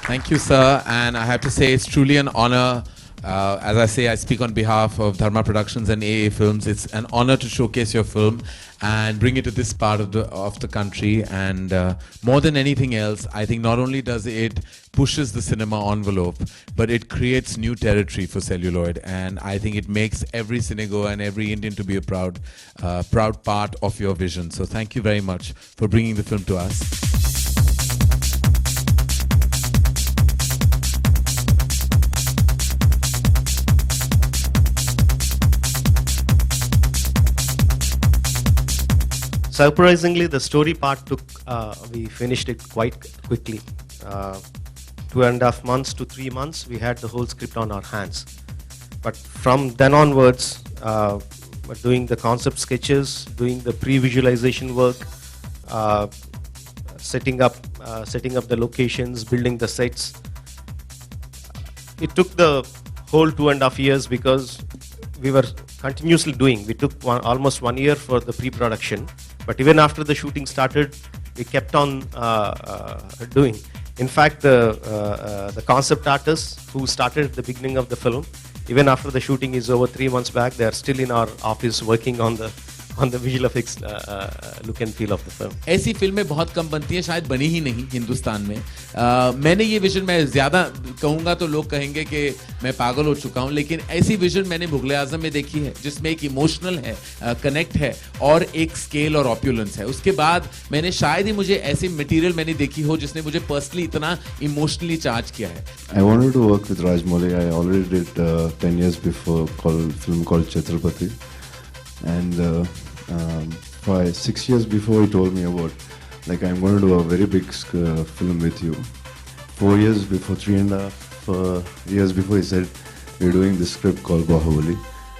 Thank you, sir. And I have to say, it's truly an honor. As I say, I speak on behalf of Dharma Productions and AA Films. It's an honor to showcase your film and bring it to this part of the country. And more than anything else, I think not only does it pushes the cinema envelope, but it creates new territory for celluloid. And I think it makes every cinegoer and every Indian to be a proud part of your vision. So thank you very much for bringing the film to us. Surprisingly, the story part we finished it quite quickly. 2.5 months to 3 months, we had the whole script on our hands. But from then onwards, doing the concept sketches, doing the pre-visualization work, setting up the locations, building the sets. It took the whole 2.5 years because we were continuously doing. We took almost 1 year for the pre-production. But even after the shooting started, we kept on doing. In fact, the concept artists who started at the beginning of the film, even after the shooting is over 3 months back, they are still in our office working on the visual effects look and feel of the film. ऐसी फिल्में बहुत कम बनती हैं, शायद बनी ही नहीं हिंदुस्तान में. मैंने ये विजन, मैं ज़्यादा कहूँगा तो लोग कहेंगे कि मैं पागल हो चुका हूँ, लेकिन ऐसी विजन मैंने मुगल आज़म में देखी है जिसमें एक इमोशनल है, कनेक्ट है और एक स्केल और ऑप्यूलेंस है. उसके बाद मैंने शायद ही मुझे ऐसी मटेरियल मैंने देखी हो जिसने मुझे पर्सनली इतना इमोशनली चार्ज किया है. I wanted to work with Rajmouli. I already did 10 years before film called Chhatrapati. And 6 years before he told me about, like, I'm going to do a very big film with you. 4 years before, 3.5 years before, he said, we're doing this script called Bahubali.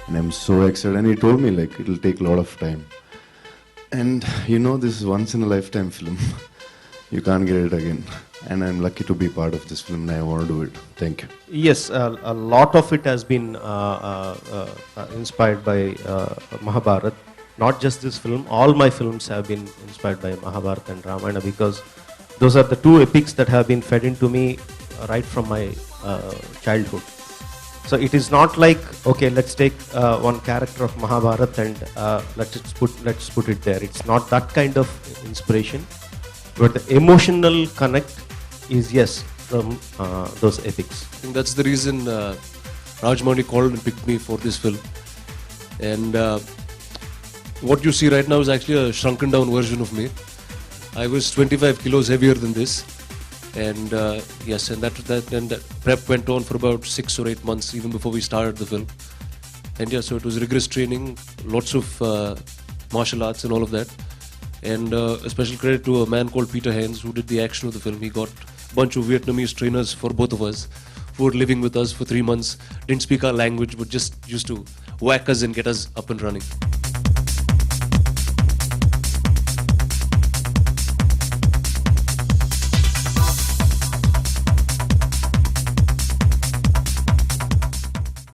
And I'm so excited. And he told me, like, it'll take a lot of time. And you know, this is once in a lifetime film. You can't get it again. And I'm lucky to be part of this film and I want to do it. Thank you. Yes, a lot of it has been inspired by Mahabharata. Not just this film, all my films have been inspired by Mahabharata and Ramayana because those are the two epics that have been fed into me right from my childhood. So it is not like, okay, let's take one character of Mahabharata and let's put it there. It's not that kind of inspiration, but the emotional connect is, yes, from those epics. I think that's the reason Rajmouli called and picked me for this film. And what you see right now is actually a shrunken down version of me. I was 25 kilos heavier than this. And yes, and that prep went on for about 6 or 8 months even before we started the film. And yeah, so it was rigorous training, lots of martial arts and all of that. And a special credit to a man called Peter Haynes who did the action of the film. He got a bunch of Vietnamese trainers for both of us who were living with us for 3 months, didn't speak our language but just used to whack us and get us up and running.